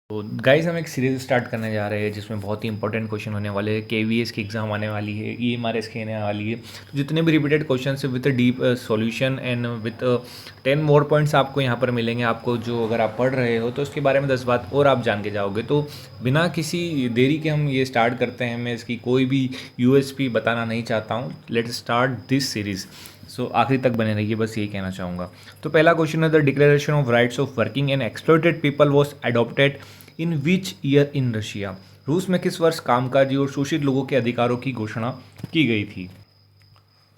तो गाइस हम एक सीरीज स्टार्ट करने जा रहे हैं जिसमें बहुत ही इंपॉर्टेंट क्वेश्चन होने वाले हैं। केवीएस की एग्जाम आने वाली है, ईएमआरएस की आने वाली है। तो जितने भी रिपीटेड क्वेश्चन है with deep solution and with 10 more points आपको यहाँ पर मिलेंगे। आपको जो अगर आप पढ़ रहे हो तो उसके बारे में 10 बात और आप जान के जाओगे। तो बिना किसी देरी के हम ये स्टार्ट करते हैं। मैं इसकी कोई भी यूएसपी बताना नहीं चाहता हूँ। Let's start this series. So आखिरी तक बने रहिए, बस यही कहना चाहूँगा। तो पहला क्वेश्चन है, the declaration of rights of working and exploited people was adopted in which year in Russia. रूस में किस वर्ष कामकाजी और शोषित लोगों के अधिकारों की घोषणा की गई थी?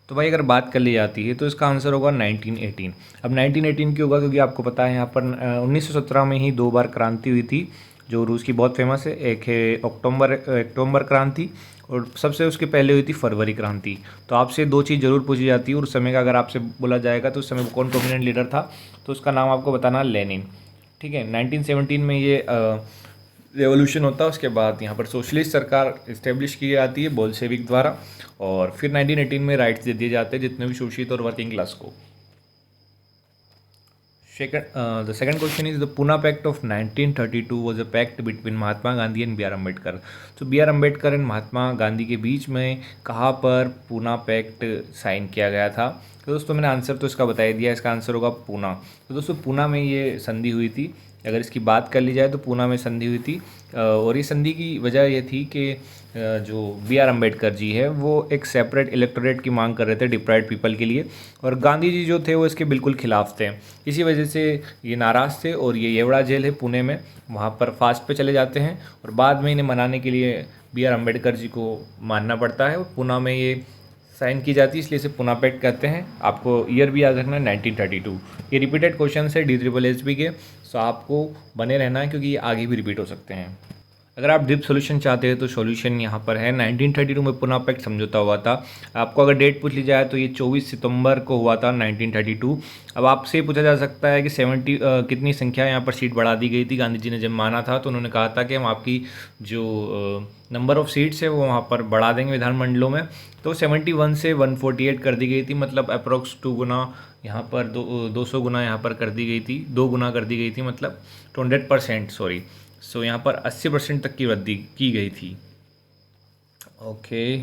तो भाई अगर बात कर ली जाती है तो इसका आंसर होगा 1918। अब 1918 क्यों होगा? क्योंकि आपको पता है यहाँ पर 1917 में ही दो बार क्रांति हुई थी जो रूस की बहुत फेमस है। एक है अक्टूबर क्रांति और सबसे उसके पहले हुई थी फरवरी क्रांति। तो आपसे दो चीज़ जरूर पूछी जाती है और उस समय का अगर आपसे बोला जाएगा तो उस समय कौन प्रोमिनेंट लीडर था, तो उसका नाम आपको बताना, लेनिन। ठीक है, 1917 में ये रेवोल्यूशन होता है। उसके बाद यहाँ पर सोशलिस्ट सरकार इस्टेब्लिश की जाती है बोल्शेविक द्वारा, और फिर 1918 में राइट्स दे दिए जाते हैं जितने भी शोषित और वर्किंग क्लास को। The second question is the Poona pact of 1932 was a pact between Mahatma Gandhi and B R Ambedkar. तो B R Ambedkar and Mahatma Gandhi के बीच में कहाँ पर पूना पैक्ट साइन किया गया था? तो दोस्तों मैंने आंसर तो इसका बता ही दिया, इसका आंसर होगा पूना। तो दोस्तों पूना में ये संधि हुई थी। अगर इसकी बात कर ली जाए तो पूना में संधि हुई थी, और ये संधि की वजह ये थी कि जो बी आर अम्बेडकर जी है वो एक सेपरेट इलेक्टोरेट की मांग कर रहे थे डिप्राइव्ड पीपल के लिए, और गांधी जी जो थे वो इसके बिल्कुल खिलाफ थे। इसी वजह से ये नाराज़ थे और ये येवड़ा जेल है पुणे में, वहाँ पर फास्ट पे चले जाते हैं और बाद में इन्हें मनाने के लिए बी आर अम्बेडकर जी को मानना पड़ता है और पूना में ये साइन की जाती है, इसलिए इसे पूना पैक्ट कहते हैं। आपको ईयर भी याद रखना है 1932। ये रिपीटेड क्वेश्चन है DSSB के, सो आपको बने रहना है क्योंकि ये आगे भी रिपीट हो सकते हैं। अगर आप डीप सॉल्यूशन चाहते हैं तो सॉल्यूशन यहाँ पर है। 1932 में पूना पैक्ट समझौता हुआ था। आपको अगर डेट पूछ ली जाए तो ये 24 सितंबर को हुआ था 1932। अब आपसे पूछा जा सकता है कि 70 कितनी संख्या यहाँ पर सीट बढ़ा दी गई थी। गांधी जी ने जब माना था तो उन्होंने कहा था कि हम आपकी जो नंबर ऑफ़ सीट्स है वो वहाँ पर बढ़ा देंगे विधानमंडलों में। तो 71 से 148 कर दी गई थी, मतलब अप्रोक्स 2 गुना यहाँ पर 200 गुना यहाँ पर कर दी गई थी, 2 गुना कर दी गई थी, मतलब 200%, सॉरी। सो यहाँ पर 80% तक की वृद्धि की गई थी। Okay,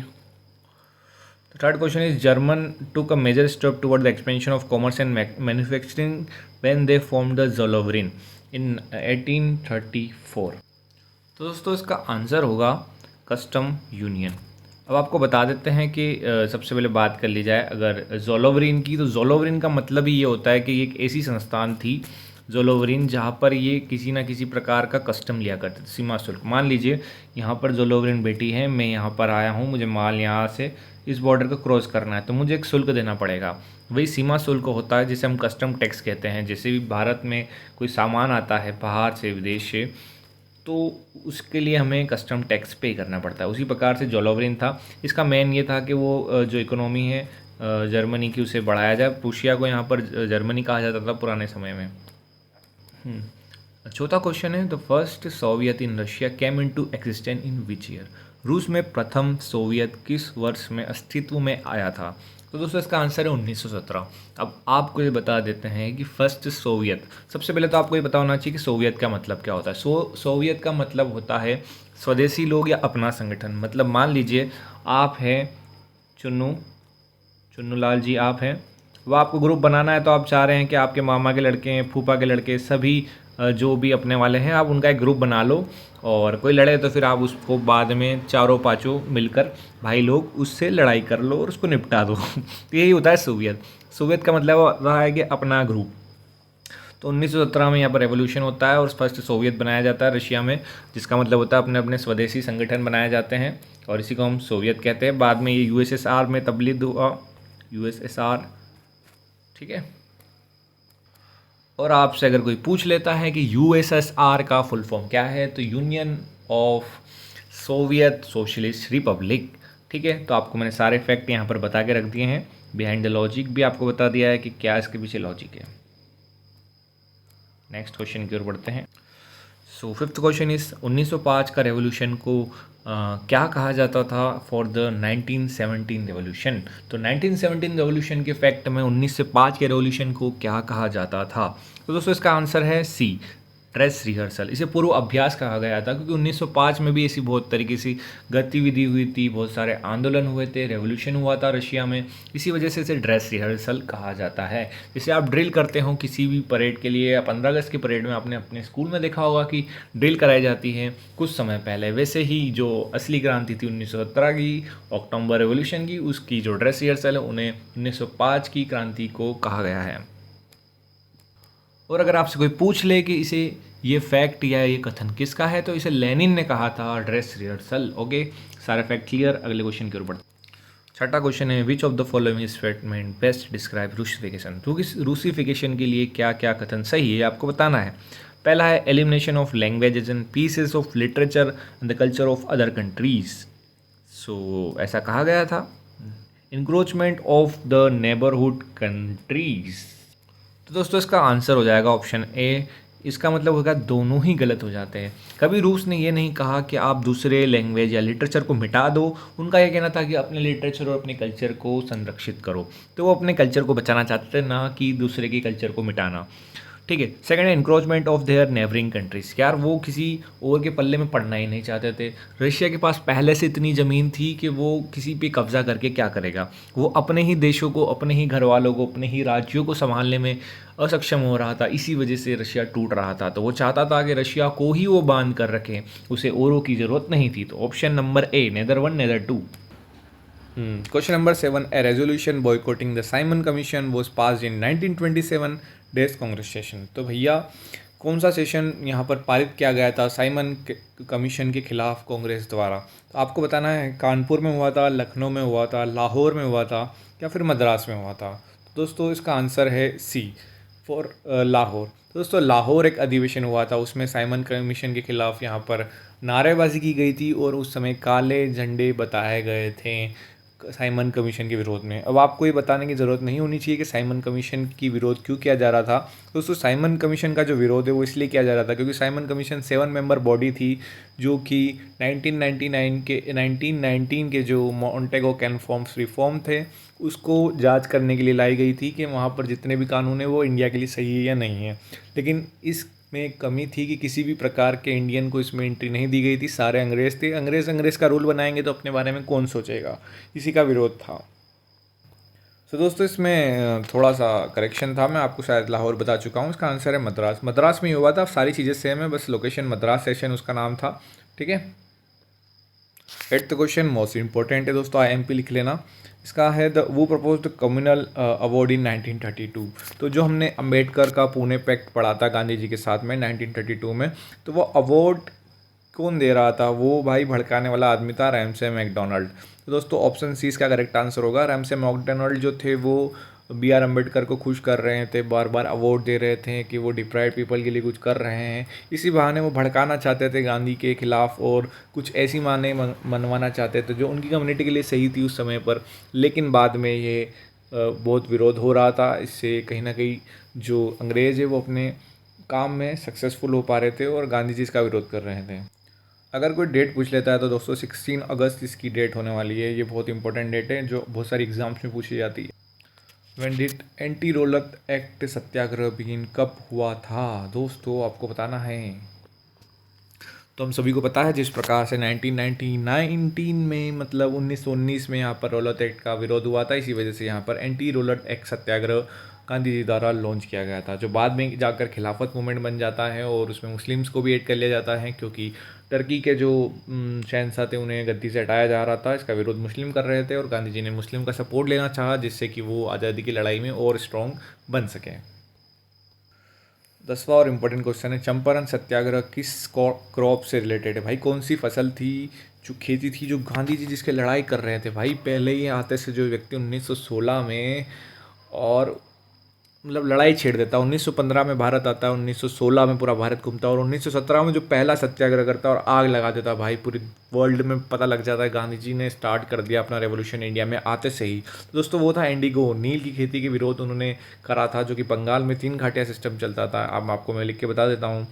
third question is German took a major step toward the expansion of commerce and manufacturing when they formed the Zollverein in 1834। तो दोस्तों इसका आंसर होगा कस्टम यूनियन। अब आपको बता देते हैं कि सबसे पहले बात कर ली जाए अगर ज़ोलोवरिन की, तो ज़ोलोवरिन का मतलब ही ये होता है कि ये एक ऐसी संस्थान थी ज़ोलोवरिन जहाँ पर ये किसी ना किसी प्रकार का कस्टम लिया करते थे, सीमा शुल्क। मान लीजिए यहाँ पर ज़ोलोवरिन बेटी है, मैं यहाँ पर आया हूँ, मुझे माल यहाँ से इस बॉर्डर को क्रॉस करना है तो मुझे एक शुल्क देना पड़ेगा। वही सीमा शुल्क होता है जिसे हम कस्टम टैक्स कहते हैं। जैसे भी भारत में कोई सामान आता है बाहर से, विदेश से, तो उसके लिए हमें कस्टम टैक्स पे करना पड़ता है। उसी प्रकार से ज़ोलोवरिन था। इसका मेन ये था कि वो जो इकोनॉमी है जर्मनी की उसे बढ़ाया जाए। प्रूशिया को यहाँ पर जर्मनी कहा जाता था पुराने समय में। चौथा क्वेश्चन है, the first Soviet in Russia came into existence in which year. रूस में प्रथम सोवियत किस वर्ष में अस्तित्व में आया था? तो दोस्तों इसका आंसर है 1917। अब आपको ये बता देते हैं कि फर्स्ट सोवियत, सबसे पहले तो आपको ये पता होना चाहिए कि सोवियत का मतलब क्या होता है। सोवियत का मतलब होता है स्वदेशी लोग या अपना संगठन। मतलब मान लीजिए आप हैं चुन्नू लाल जी, आप हैं, वो आपको ग्रुप बनाना है तो आप चाह रहे हैं कि आपके मामा के लड़के, फूफा के लड़के, सभी जो भी अपने वाले हैं आप उनका एक ग्रुप बना लो, और कोई लड़े तो फिर आप उसको बाद में चारों पाँचों मिलकर भाई लोग उससे लड़ाई कर लो और उसको निपटा दो। तो यही होता है सोवियत। सोवियत का मतलब रहा है कि अपना ग्रुप। तो 1917 में यहाँ पर रेवोल्यूशन होता है और फर्स्ट सोवियत बनाया जाता है रशिया में, जिसका मतलब होता है अपने अपने स्वदेशी संगठन बनाए जाते हैं और इसी को हम सोवियत कहते हैं। बाद में ये USSR में तब्दील हुआ, USSR, ठीक है। और आपसे अगर कोई पूछ लेता है कि USSR का फुल फॉर्म क्या है, तो union of Soviet socialist Republic, ठीक है। तो आपको मैंने सारे फैक्ट यहाँ पर बता के रख दिए हैं। बिहाइंड द लॉजिक भी आपको बता दिया है कि क्या इसके पीछे लॉजिक है। नेक्स्ट क्वेश्चन की ओर बढ़ते हैं। सो फिफ्थ क्वेश्चन इस 1905 का रेवोल्यूशन को क्या कहा जाता था फॉर द 1917 रेवोल्यूशन। तो 1917 रेवोल्यूशन के फैक्ट में 1905 के रेवोल्यूशन को क्या कहा जाता था? तो दोस्तों इसका आंसर है सी, ड्रेस रिहर्सल, इसे पूर्व अभ्यास कहा गया था क्योंकि 1905 में भी ऐसी बहुत तरीके से गतिविधि हुई थी, बहुत सारे आंदोलन हुए थे, रेवोल्यूशन हुआ था रशिया में, इसी वजह से इसे ड्रेस रिहर्सल कहा जाता है। जैसे आप ड्रिल करते हो किसी भी परेड के लिए या 15 अगस्त की परेड में आपने अपने स्कूल में देखा होगा कि ड्रिल कराई जाती है कुछ समय पहले, वैसे ही जो असली क्रांति थी 1917 की अक्टूबर रेवोल्यूशन की, उसकी जो ड्रेस रिहर्सल है उन्हें 1905 की क्रांति को कहा गया है। और अगर आपसे कोई पूछ ले कि इसे ये फैक्ट या ये कथन किसका है, तो इसे लेनिन ने कहा था, ड्रेस रिहर्सल। ओके, सारे फैक्ट क्लियर। अगले क्वेश्चन की ओर बढ़ते। छठा क्वेश्चन है, which of the following statement best describe Russification. तो इस रूसिफिकेशन के लिए क्या क्या कथन सही है आपको बताना है। पहला है elimination of languages and pieces of literature and the culture of other countries. So ऐसा कहा गया था। Encroachment of the neighbourhood countries. तो दोस्तों इसका आंसर हो जाएगा ऑप्शन ए। इसका मतलब होगा दोनों ही गलत हो जाते हैं। कभी रूस ने ये नहीं कहा कि आप दूसरे लैंग्वेज या लिटरेचर को मिटा दो, उनका ये कहना था कि अपने लिटरेचर और अपने कल्चर को संरक्षित करो। तो वो अपने कल्चर को बचाना चाहते थे, ना कि दूसरे के कल्चर को मिटाना। ठीक है। सेकंड है encroachment of their neighbouring countries. यार वो किसी और के पल्ले में पड़ना ही नहीं चाहते थे। रशिया के पास पहले से इतनी ज़मीन थी कि वो किसी पे कब्जा करके क्या करेगा। वो अपने ही देशों को, अपने ही घर वालों को, अपने ही राज्यों को संभालने में असक्षम हो रहा था। इसी वजह से रशिया टूट रहा था। तो वो चाहता था कि रशिया को ही वो बांध कर रखे, उसे औरों की ज़रूरत नहीं थी। तो option number A, neither one neither two. Question number 7, a resolution boycotting the Simon Commission was passed in 1927 days Congress session. तो भैया कौन सा सेशन यहाँ पर पारित किया गया था साइमन कमीशन के खिलाफ कांग्रेस द्वारा। तो आपको बताना है कानपुर में हुआ था, लखनऊ में हुआ था, लाहौर में हुआ था या फिर मद्रास में हुआ था। तो दोस्तों इसका आंसर है सी फॉर लाहौर। तो दोस्तों लाहौर एक अधिवेशन हुआ था, उसमें साइमन कमीशन के खिलाफ यहाँ पर नारेबाजी की गई थी और उस समय काले झंडे बताए गए थे साइमन कमीशन के विरोध में। अब आपको ये बताने की ज़रूरत नहीं होनी चाहिए कि साइमन कमीशन की विरोध क्यों किया जा रहा था। दोस्तों साइमन कमीशन का जो विरोध है वो इसलिए किया जा रहा था क्योंकि साइमन कमीशन 7 मेंबर बॉडी थी जो कि 1919 के जो मॉन्टेगो कन्फॉर्म्स रिफॉर्म थे उसको जांच करने के लिए लाई गई थी कि वहाँ पर जितने भी कानून है वो इंडिया के लिए सही है या नहीं है। लेकिन इस में कमी थी कि किसी भी प्रकार के इंडियन को इसमें एंट्री नहीं दी गई थी। सारे अंग्रेज़ थे। अंग्रेज़ का रूल बनाएंगे तो अपने बारे में कौन सोचेगा, इसी का विरोध था। तो दोस्तों इसमें थोड़ा सा करेक्शन था, मैं आपको शायद लाहौर बता चुका हूँ। इसका आंसर है मद्रास। मद्रास में ही हुआ था, सारी चीज़ें सेम है, बस लोकेशन मद्रास सेशन उसका नाम था। ठीक है। 8th क्वेश्चन मोस्ट इंपॉर्टेंट है दोस्तों, IMP लिख लेना। इसका है वो propose the communal award in 1932। तो जो हमने अंबेडकर का पुणे पैक्ट पढ़ा था गांधी जी के साथ में 1932 में, तो वो अवार्ड कौन दे रहा था? वो भाई भड़काने वाला आदमी था, रैमसे मैकडोनाल्ड। तो दोस्तों ऑप्शन सी इसका करेक्ट आंसर होगा। रैमसे मैकडोनाल्ड जो थे वो BR अम्बेडकर को खुश कर रहे थे, बार बार अवार्ड दे रहे थे कि वो डिप्राइव्ड पीपल के लिए कुछ कर रहे हैं। इसी बहाने वो भड़काना चाहते थे गांधी के खिलाफ और कुछ ऐसी माने मनवाना चाहते थे जो उनकी कम्युनिटी के लिए सही थी उस समय पर। लेकिन बाद में ये बहुत विरोध हो रहा था। इससे कहीं ना कहीं जो अंग्रेज़ है वो अपने काम में सक्सेसफुल हो पा रहे थे और गांधी जी इसका विरोध कर रहे थे। अगर कोई डेट पूछ लेता है तो दोस्तों 16 अगस्त इसकी डेट होने वाली है। ये बहुत इंपॉर्टेंट डेट है जो बहुत सारी एग्जाम्स में पूछी जाती है। When did anti Rowlatt act satyagraha begin, कब हुआ था दोस्तों आपको बताना है। तो हम सभी को पता है जिस प्रकार से 1919 में मतलब 1919 में यहाँ पर रोलक एक्ट का विरोध हुआ था, इसी वजह से यहाँ पर एंटी रोलक एक्ट सत्याग्रह गांधी जी द्वारा लॉन्च किया गया था, जो बाद में जाकर खिलाफत मूवमेंट बन जाता है और उसमें मुस्लिम्स को भी ऐड कर लिया जाता है क्योंकि टर्की के जो शहंशाह थे उन्हें गद्दी से हटाया जा रहा था। इसका विरोध मुस्लिम कर रहे थे और गांधी जी ने मुस्लिम का सपोर्ट लेना चाहा जिससे कि वो आज़ादी की लड़ाई में और स्ट्रॉन्ग बन सकें। 10वां और इम्पोर्टेंट क्वेश्चन है, चंपारण सत्याग्रह किस क्रॉप से रिलेटेड है। भाई कौन सी फसल थी, जो खेती थी, जो गांधी जी जिसके लड़ाई कर रहे थे। भाई पहले ही आते से जो व्यक्ति 1916 में और मतलब लड़ाई छेड़ देता, 1915 में भारत आता है, 1916 में पूरा भारत घूमता है और 1917 में जो पहला सत्याग्रह करता है और आग लगा देता है। भाई पूरी वर्ल्ड में पता लग जाता है गांधी जी ने स्टार्ट कर दिया अपना रेवोल्यूशन इंडिया में आते से ही। तो दोस्तों वो था इंडिगो, नील की खेती के विरोध उन्होंने करा था, जो कि बंगाल में 3 घाटिया सिस्टम चलता था। अब आपको मैं लिख के बता देता हूँ।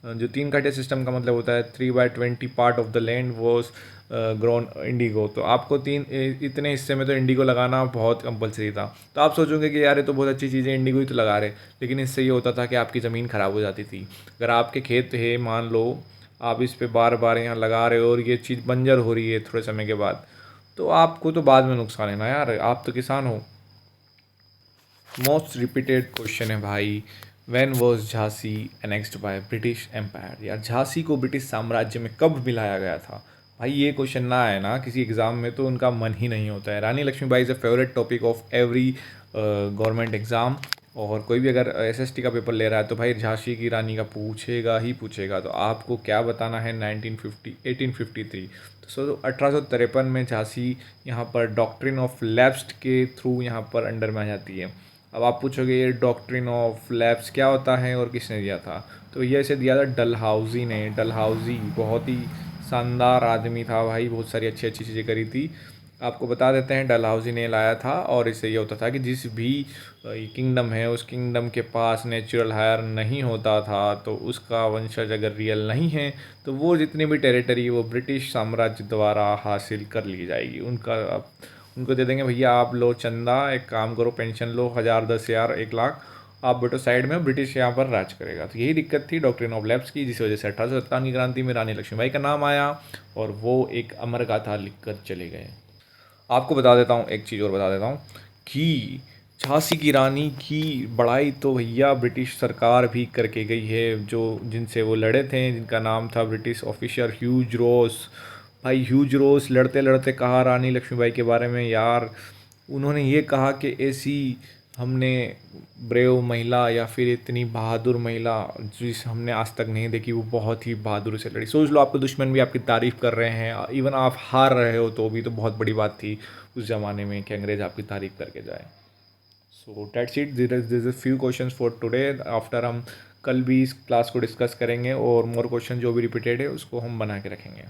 जो 3 काठिया सिस्टम का मतलब होता है 3/20 part of the land was grown Indigo. तो आपको इतने हिस्से में तो इंडिगो लगाना बहुत कंपलसरी था। तो आप सोचोगे कि यार ये तो बहुत अच्छी चीज़ है, इंडिगो ही तो लगा रहे, लेकिन इससे ये होता था कि आपकी ज़मीन ख़राब हो जाती थी। अगर आपके खेत है, मान लो आप इस पे बार बार यहाँ लगा रहे हो और ये चीज़ बंजर हो रही है थोड़े समय के बाद, तो आपको तो बाद में नुकसान है ना यार, आप तो किसान हो। मोस्ट रिपीटेड क्वेश्चन है भाई, when was Jhansi annexed by British Empire. यार झांसी को ब्रिटिश साम्राज्य में कब मिलाया गया था? भाई ये क्वेश्चन ना आए ना किसी एग्ज़ाम में तो उनका मन ही नहीं होता है। Rani Laxmibai is a favourite topic of every government exam, और कोई भी अगर एसएसटी का पेपर ले रहा है तो भाई झांसी की रानी का पूछेगा ही पूछेगा। तो आपको क्या बताना है 1853। तो 1853 में झांसी यहाँ पर डॉक्ट्रिन ऑफ लैप्स्ड के थ्रू यहाँ पर अंडर में आ जाती है। अब आप पूछोगे ये डॉक्ट्रिन ऑफ लैप्स क्या होता है और किसने दिया था? तो ये इसे दिया था डलहौजी ने। डलहौजी बहुत ही शानदार आदमी था भाई, बहुत सारी अच्छी अच्छी चीज़ें करी थी। आपको बता देते हैं डलहौजी ने लाया था, और इससे ये होता था कि जिस भी किंगडम है उस किंगडम के पास नेचुरल हायर नहीं होता था, तो उसका वंशज अगर रियल नहीं है तो वो जितनी भी टेरिटरी वो ब्रिटिश साम्राज्य द्वारा हासिल कर ली जाएगी। उनको दे देंगे भैया आप लो चंदा, एक काम करो पेंशन लो 1000 10,000 1 लाख, आप बैठो साइड में, ब्रिटिश यहाँ पर राज करेगा। तो यही दिक्कत थी डॉक्ट्रिन ऑफ लैप्स की, जिस वजह से 1857 की क्रांति में रानी लक्ष्मीबाई का नाम आया और वो एक अमर गाथा लिख कर चले गए। आपको बता देता हूँ, एक चीज़ और बता देता हूँ कि झांसी की रानी की बड़ाई तो भैया ब्रिटिश सरकार भी करके गई है, जो जिनसे वो लड़े थे, जिनका नाम था ब्रिटिश ऑफिसर ह्यूज रोस। भाई ह्यूज रोस लड़ते लड़ते कहा रानी लक्ष्मीबाई के बारे में यार, उन्होंने ये कहा कि ऐसी हमने ब्रेव महिला या फिर इतनी बहादुर महिला जिस हमने आज तक नहीं देखी, वो बहुत ही बहादुरी से लड़ी। सोच लो आपके दुश्मन भी आपकी तारीफ़ कर रहे हैं, इवन आप हार रहे हो तो भी तो बहुत बड़ी बात थी उस ज़माने में कि अंग्रेज़ आपकी तारीफ़ करके जाए। So that's it, this is few questions for today. After हम कल भी इस क्लास को डिस्कस करेंगे और मोर क्वेश्चन जो भी रिपीटेड है उसको हम बना के रखेंगे।